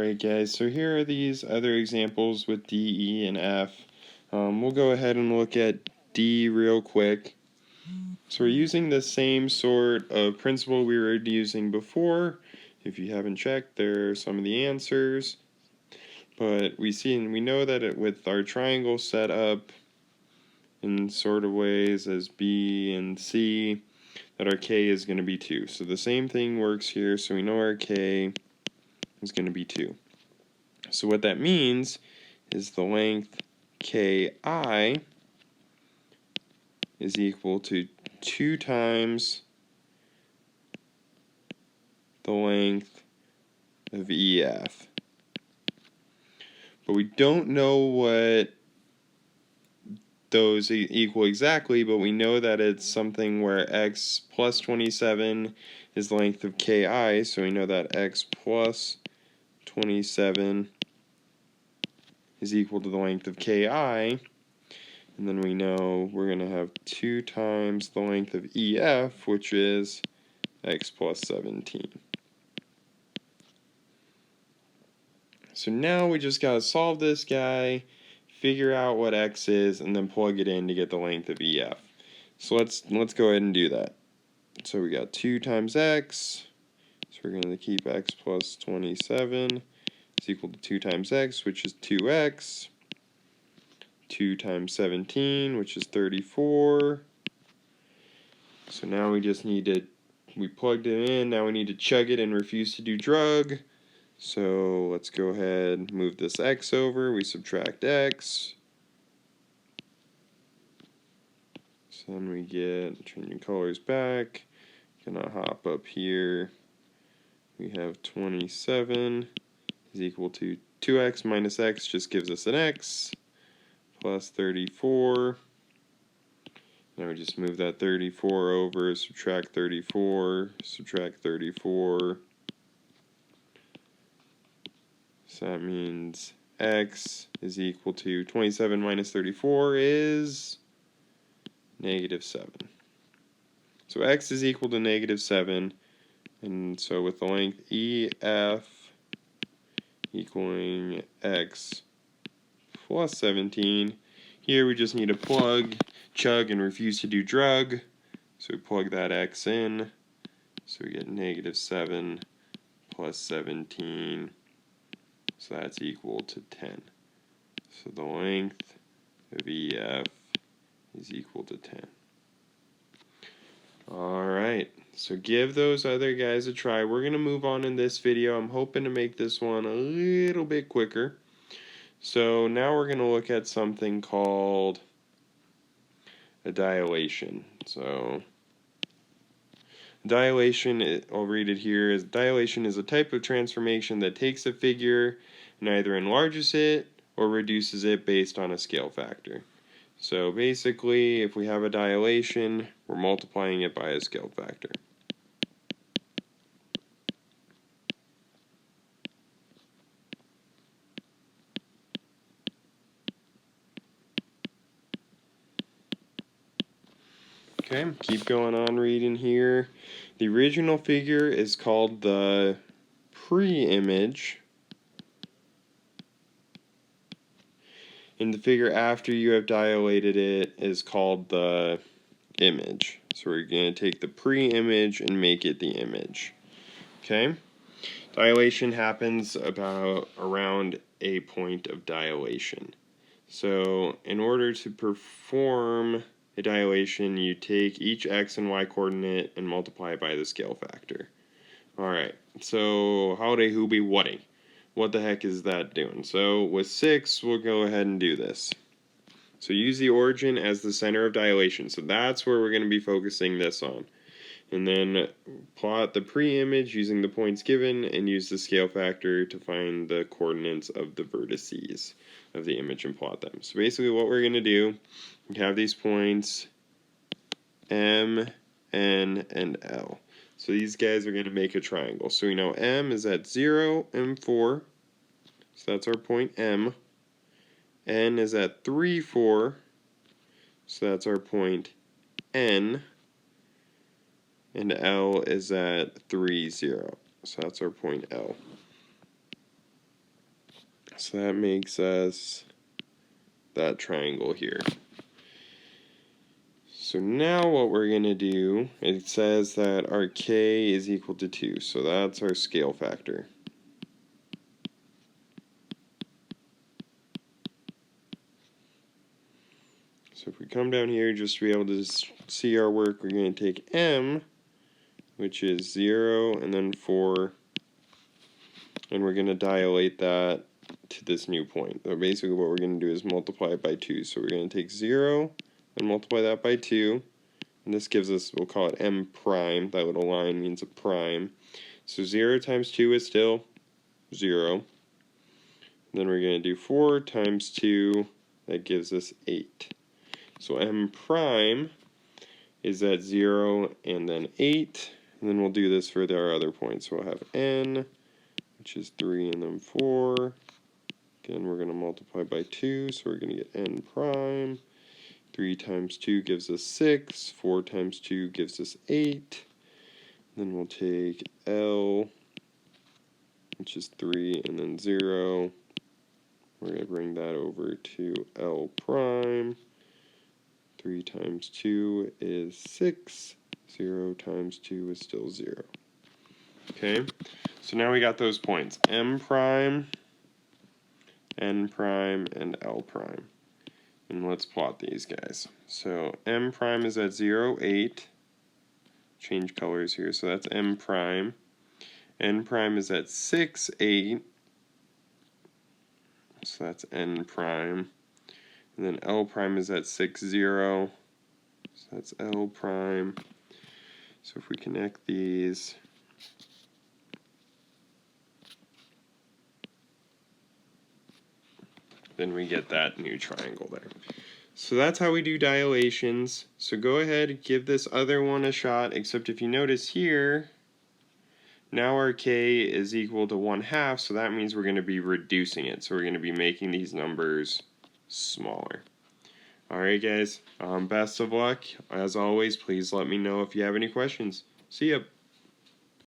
Alright guys, so here are these other examples with D, E, and F. We'll go ahead and look at D real quick. So we're using the same sort of principle we were using before. If you haven't checked, there are some of the answers. But we know that with our triangle set up in sort of ways as B and C, that our K is going to be 2. So the same thing works here, so we know our K is going to be 2. So what that means is the length Ki is equal to 2 times the length of EF. But we don't know what those equal exactly, but we know that it's something where x plus 27 is the length of Ki, so we know that x plus 27 is equal to the length of Ki, and then we know we're going to have 2 times the length of EF, which is x plus 17. So now we just got to solve this guy, figure out what x is, and then plug it in to get the length of EF. So let's go ahead and do that. So we got 2 times x, so we're going to keep x plus 27 is equal to 2 times x, which is 2x. 2 times 17, which is 34. So now we just need to, we plugged it in, now we need to chug it and refuse to do drug. So let's go ahead and move this x over, we subtract x. So then we get, changing colors back, gonna hop up here. We have 27 is equal to 2x minus x just gives us an x, plus 34. Now we just move that 34 over, subtract 34, subtract 34. So that means x is equal to 27 minus 34 is negative 7. So x is equal to negative 7, and so with the length EF equaling x plus 17, here we just need to plug, chug, and refuse to do drug. So we plug that x in, so we get negative 7 plus 17, so that's equal to 10. So the length of EF is equal to 10. Alright, so give those other guys a try. We're going to move on in this video. I'm hoping to make this one a little bit quicker. So now we're going to look at something called a dilation. So dilation, I'll read it here, is dilation is a type of transformation that takes a figure and either enlarges it or reduces it based on a scale factor. So basically, if we have a dilation, we're multiplying it by a scale factor. Okay, keep going on reading here. The original figure is called the pre-image, and the figure after you have dilated it is called the image. So we're going to take the pre-image and make it the image. Okay? Dilation happens around a point of dilation. So in order to perform a dilation, you take each x and y coordinate and multiply it by the scale factor. Alright, so howdy whoopie whatty. What the heck is that doing? So with 6, we'll go ahead and do this. So use the origin as the center of dilation. So that's where we're going to be focusing this on. And then plot the pre-image using the points given and use the scale factor to find the coordinates of the vertices of the image and plot them. So basically what we're going to do, we have these points M, N, and L. So these guys are going to make a triangle. So we know M is at 0 and 4. So that's our point M. N is at 3, 4. So that's our point N. And L is at 3, 0. So that's our point L. So that makes us that triangle here. So now what we're going to do, it says that our k is equal to 2. So that's our scale factor. So if we come down here just to be able to see our work, we're going to take m, which is 0 and then 4, and we're going to dilate that to this new point. So basically what we're going to do is multiply it by 2. So we're going to take 0 and multiply that by 2, and this gives us, we'll call it m prime. That little line means a prime. So 0 times 2 is still 0. Then we're going to do 4 times 2, that gives us 8. So m prime is at 0 and then 8, and then we'll do this for our other points. So we'll have n, which is 3 and then 4. Again, we're going to multiply by 2, so we're going to get n prime. 3 times 2 gives us 6, 4 times 2 gives us 8. Then we'll take L, which is 3 and then 0. We're going to bring that over to L prime. 3 times 2 is 6. 0 times 2 is still 0. Okay, so now we got those points, m prime, n prime, and L prime. And let's plot these guys. So m prime is at 0, 8. Change colors here, so that's m prime. N prime is at 6, 8. So that's n prime. And then L prime is at 6, 0. So that's L prime. So if we connect these, then we get that new triangle there. So that's how we do dilations. So go ahead and give this other one a shot, except if you notice here, now our k is equal to 1/2, so that means we're going to be reducing it. So we're going to be making these numbers smaller. Alright guys, best of luck. As always, please let me know if you have any questions. See ya.